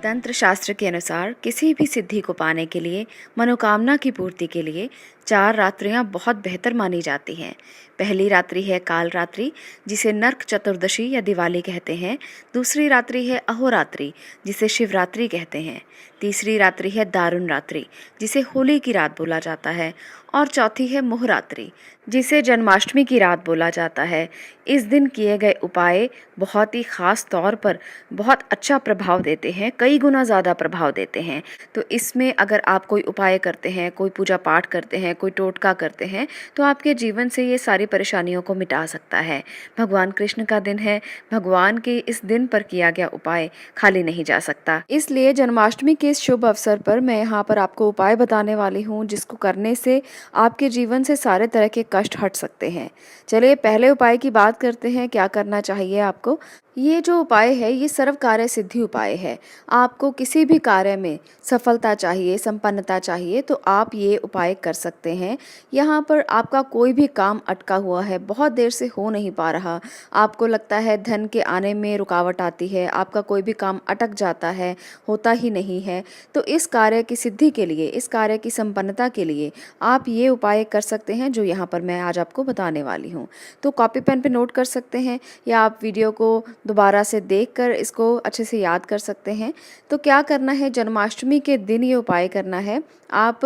तंत्र शास्त्र के अनुसार किसी भी सिद्धि को पाने के लिए, मनोकामना की पूर्ति के लिए 4 रात्रियां बहुत बेहतर मानी जाती हैं। पहली रात्रि है काल रात्रि, जिसे नरक चतुर्दशी या दिवाली कहते हैं। दूसरी रात्रि है अहोरात्रि, जिसे शिवरात्रि कहते हैं। तीसरी रात्रि है दारुण रात्रि, जिसे होली की रात बोला जाता है। और चौथी है मोहरात्रि, जिसे जन्माष्टमी की रात बोला जाता है। इस दिन किए गए उपाय बहुत ही खास तौर पर बहुत अच्छा प्रभाव देते हैं, कई गुना ज़्यादा प्रभाव देते हैं। तो इसमें अगर आप कोई उपाय करते हैं, कोई पूजा पाठ करते हैं, कोई टोटका करते हैं, तो आपके जीवन से ये सारी परेशानियों को मिटा सकता है। भगवान कृष्ण का दिन है, भगवान के इस दिन पर किया गया उपाय खाली नहीं जा सकता। इसलिए जन्माष्टमी के इस शुभ अवसर पर मैं यहाँ पर आपको उपाय बताने वाली हूँ, जिसको करने से आपके जीवन से सारे तरह के कष्ट हट सकते हैं। चलिए पहले उपाय की बात करते हैं, क्या करना चाहिए आपको। ये जो उपाय है ये सर्व कार्य सिद्धि उपाय है। आपको किसी भी कार्य में सफलता चाहिए, संपन्नता चाहिए, तो आप ये उपाय कर सकते हैं। यहाँ पर आपका कोई भी काम अटका हुआ है, बहुत देर से हो नहीं पा रहा, आपको लगता है धन के आने में रुकावट आती है, आपका कोई भी काम अटक जाता है, होता ही नहीं है, तो इस कार्य की सिद्धि के लिए, इस कार्य की संपन्नता के लिए आप ये उपाय कर सकते हैं जो यहाँ पर मैं आज आपको बताने वाली हूँ। तो कॉपी पेन पे नोट कर सकते हैं या आप वीडियो को दोबारा से देखकर इसको अच्छे से याद कर सकते हैं। तो क्या करना है, जन्माष्टमी के दिन ये उपाय करना है। आप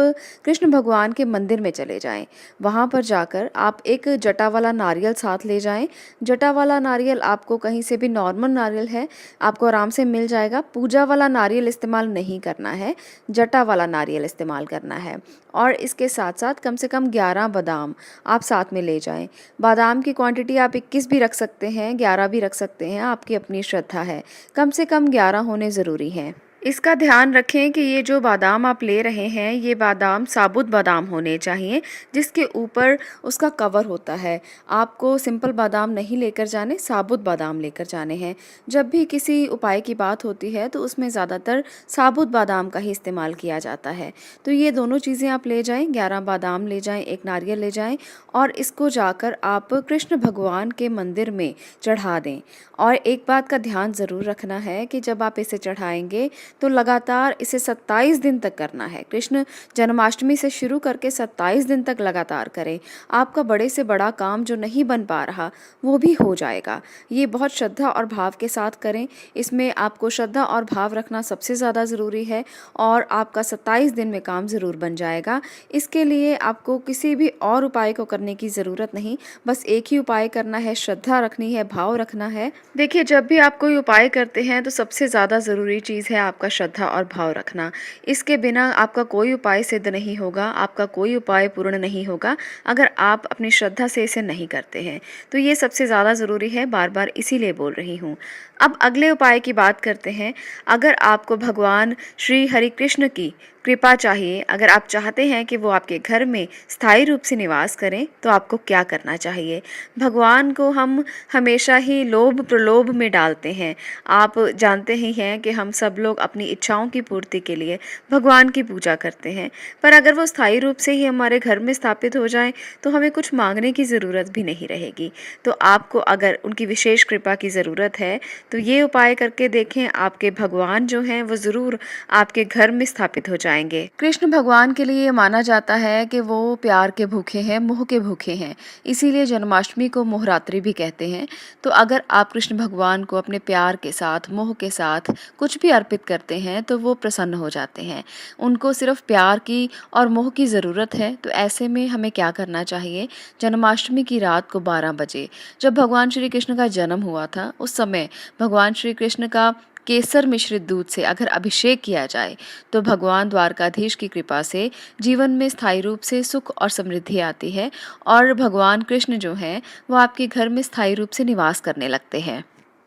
कृष्ण भगवान के मंदिर में चले जाएं, वहाँ पर जाकर आप एक जटा वाला नारियल साथ ले जाएं। जटा वाला नारियल आपको कहीं से भी, नॉर्मल नारियल है, आपको आराम से मिल जाएगा। पूजा वाला नारियल इस्तेमाल नहीं करना है, जटा वाला नारियल इस्तेमाल करना है। और इसके साथ साथ कम से कम 11 बादाम आप साथ में ले जाएं। बादाम की क्वांटिटी आप 21 भी रख सकते हैं, 11 भी रख सकते हैं, आपकी अपनी श्रद्धा है। कम से कम 11 होने ज़रूरी हैं। इसका ध्यान रखें कि ये जो बादाम आप ले रहे हैं, ये बादाम साबुत बादाम होने चाहिए, जिसके ऊपर उसका कवर होता है। आपको सिंपल बादाम नहीं लेकर जाने, साबुत बादाम लेकर जाने हैं। जब भी किसी उपाय की बात होती है तो उसमें ज़्यादातर साबुत बादाम का ही इस्तेमाल किया जाता है। तो ये दोनों चीज़ें आप ले जाएं, 11 बादाम ले जाएं, एक नारियल ले जाएं, और इसको जाकर आप कृष्ण भगवान के मंदिर में चढ़ा दें। और एक बात का ध्यान ज़रूर रखना है कि जब आप इसे चढ़ाएंगे तो लगातार इसे 27 दिन तक करना है। कृष्ण जन्माष्टमी से शुरू करके 27 दिन तक लगातार करें। आपका बड़े से बड़ा काम जो नहीं बन पा रहा वो भी हो जाएगा। ये बहुत श्रद्धा और भाव के साथ करें। इसमें आपको श्रद्धा और भाव रखना सबसे ज़्यादा ज़रूरी है, और आपका 27 दिन में काम ज़रूर बन जाएगा। इसके लिए आपको किसी भी और उपाय को करने की ज़रूरत नहीं, बस एक ही उपाय करना है, श्रद्धा रखनी है, भाव रखना है। देखिए, जब भी आप कोई उपाय करते हैं तो सबसे ज़्यादा ज़रूरी चीज़ है आपका श्रद्धा और भाव रखना। इसके बिना आपका कोई उपाय सिद्ध नहीं होगा, आपका कोई उपाय पूर्ण नहीं होगा अगर आप अपनी श्रद्धा से इसे नहीं करते हैं। तो ये सबसे ज़्यादा ज़रूरी है, बार बार इसीलिए बोल रही हूँ। अब अगले उपाय की बात करते हैं। अगर आपको भगवान श्री हरि कृष्ण की कृपा चाहिए, अगर आप चाहते हैं कि वो आपके घर में स्थायी रूप से निवास करें, तो आपको क्या करना चाहिए। भगवान को हम हमेशा ही लोभ प्रलोभ में डालते हैं। आप जानते ही हैं कि हम सब लोग अपनी इच्छाओं की पूर्ति के लिए भगवान की पूजा करते हैं, पर अगर वो स्थायी रूप से ही हमारे घर में स्थापित हो जाएं तो हमें कुछ मांगने की ज़रूरत भी नहीं रहेगी। तो आपको अगर उनकी विशेष कृपा की ज़रूरत है तो ये उपाय करके देखें, आपके भगवान जो हैं वो ज़रूर आपके घर में स्थापित हो जाएंगे। कृष्ण भगवान के लिए माना जाता है कि वो प्यार के भूखे हैं, मोह के भूखे हैं, इसीलिए जन्माष्टमी को मोहरात्रि भी कहते हैं। तो अगर आप कृष्ण भगवान को अपने प्यार के साथ, मोह के साथ कुछ भी अर्पित करते हैं तो वो प्रसन्न हो जाते हैं। उनको सिर्फ प्यार की और मोह की ज़रूरत है। तो ऐसे में हमें क्या करना चाहिए, जन्माष्टमी की रात को 12 बजे, जब भगवान श्री कृष्ण का जन्म हुआ था, उस समय भगवान श्री कृष्ण का केसर मिश्रित दूध से अगर अभिषेक किया जाए तो भगवान द्वारकाधीश की कृपा से जीवन में स्थायी रूप से सुख और समृद्धि आती है, और भगवान कृष्ण जो हैं वो आपके घर में स्थायी रूप से निवास करने लगते हैं।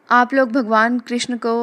आप लोग भगवान कृष्ण को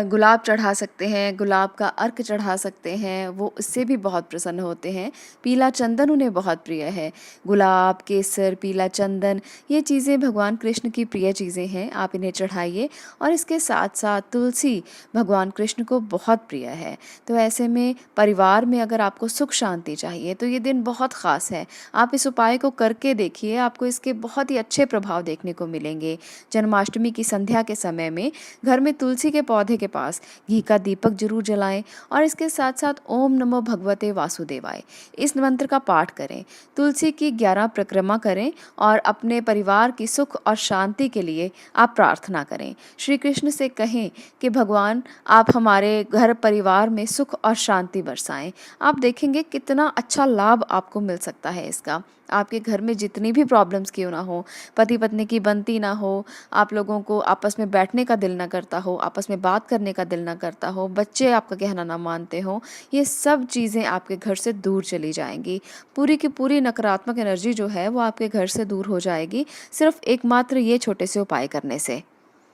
गुलाब चढ़ा सकते हैं, गुलाब का अर्क चढ़ा सकते हैं, वो उससे भी बहुत प्रसन्न होते हैं। पीला चंदन उन्हें बहुत प्रिय है। गुलाब, केसर, पीला चंदन, ये चीज़ें भगवान कृष्ण की प्रिय चीज़ें हैं, आप इन्हें चढ़ाइए। और इसके साथ साथ तुलसी भगवान कृष्ण को बहुत प्रिय है। तो ऐसे में परिवार में अगर आपको सुख शांति चाहिए तो ये दिन बहुत ख़ास है। आप इस उपाय को करके देखिए, आपको इसके बहुत ही अच्छे प्रभाव देखने को मिलेंगे। जन्माष्टमी की संध्या के समय समय में घर में तुलसी के पौधे के पास घी का दीपक जरूर जलाएं और इसके साथ साथ ओम नमो भगवते वासुदेवाय इस मंत्र का पाठ करें। तुलसी की 11 परिक्रमा करें और अपने परिवार की सुख और शांति के लिए आप प्रार्थना करें। श्री कृष्ण से कहें कि भगवान आप हमारे घर परिवार में सुख और शांति बरसाएं। आप देखेंगे कितना अच्छा लाभ आपको मिल सकता है इसका। आपके घर में जितनी भी प्रॉब्लम्स क्यों ना हो, पति पत्नी की बनती ना हो, आप लोगों को आपस में बैठने का दिल ना करता हो, आपस में बात करने का दिल ना करता हो, बच्चे आपका कहना ना मानते हो, ये सब चीज़ें आपके घर से दूर चली जाएंगी। पूरी की पूरी नकारात्मक एनर्जी जो है वो आपके घर से दूर हो जाएगी, सिर्फ एकमात्र ये छोटे से उपाय करने से।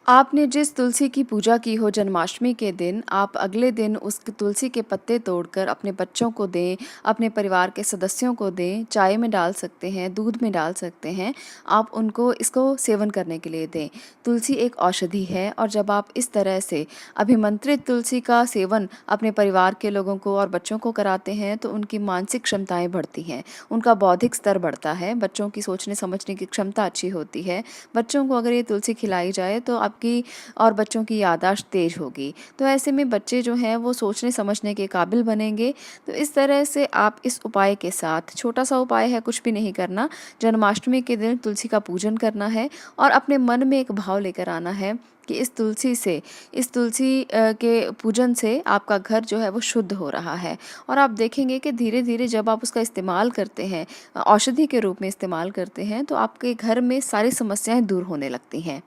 आपने जिस तुलसी की पूजा की हो जन्माष्टमी के दिन, आप अगले दिन उस तुलसी के पत्ते तोड़कर अपने बच्चों को दें, अपने परिवार के सदस्यों को दें, चाय में डाल सकते हैं, दूध में डाल सकते हैं, आप उनको इसको सेवन करने के लिए दें। तुलसी एक औषधि है और जब आप इस तरह से अभिमंत्रित तुलसी का सेवन अपने परिवार के लोगों को और बच्चों को कराते हैं तो उनकी मानसिक क्षमताएं बढ़ती हैं, उनका बौद्धिक स्तर बढ़ता है, बच्चों की सोचने समझने की क्षमता अच्छी होती है। बच्चों को अगर ये तुलसी खिलाई जाए तो आपकी और बच्चों की याददाश्त तेज होगी, तो ऐसे में बच्चे जो हैं वो सोचने समझने के काबिल बनेंगे। तो इस तरह से आप इस उपाय के साथ, छोटा सा उपाय है, कुछ भी नहीं करना, जन्माष्टमी के दिन तुलसी का पूजन करना है और अपने मन में एक भाव लेकर आना है कि इस तुलसी के पूजन से आपका घर जो है वो शुद्ध हो रहा है। और आप देखेंगे कि धीरे धीरे जब आप उसका इस्तेमाल करते हैं, औषधि के रूप में इस्तेमाल करते हैं, तो आपके घर में सारी समस्याएं दूर होने लगती हैं।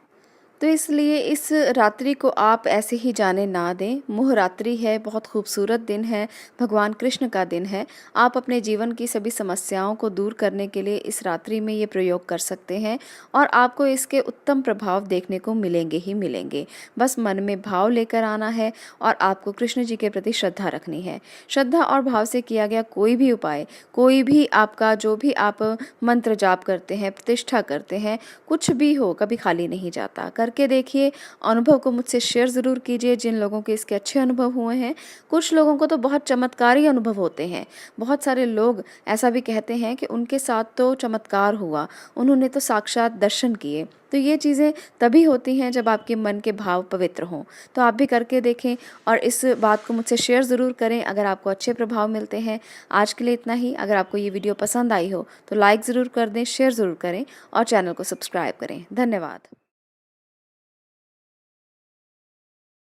तो इसलिए इस रात्रि को आप ऐसे ही जाने ना दें। मोह रात्रि है, बहुत खूबसूरत दिन है, भगवान कृष्ण का दिन है। आप अपने जीवन की सभी समस्याओं को दूर करने के लिए इस रात्रि में ये प्रयोग कर सकते हैं और आपको इसके उत्तम प्रभाव देखने को मिलेंगे ही मिलेंगे। बस मन में भाव लेकर आना है और आपको कृष्ण जी के प्रति श्रद्धा रखनी है। श्रद्धा और भाव से किया गया कोई भी उपाय, कोई भी आपका जो भी आप मंत्र जाप करते हैं, प्रतिष्ठा करते हैं, कुछ भी हो, कभी खाली नहीं जाता। करके देखिए, अनुभव को मुझसे शेयर ज़रूर कीजिए जिन लोगों के इसके अच्छे अनुभव हुए हैं। कुछ लोगों को तो बहुत चमत्कारी अनुभव होते हैं। बहुत सारे लोग ऐसा भी कहते हैं कि उनके साथ तो चमत्कार हुआ, उन्होंने तो साक्षात दर्शन किए। तो ये चीज़ें तभी होती हैं जब आपके मन के भाव पवित्र हों। तो आप भी करके देखें और इस बात को मुझसे शेयर ज़रूर करें अगर आपको अच्छे प्रभाव मिलते हैं। आज के लिए इतना ही। अगर आपको ये वीडियो पसंद आई हो तो लाइक ज़रूर कर दें, शेयर ज़रूर करें और चैनल को सब्सक्राइब करें। धन्यवाद।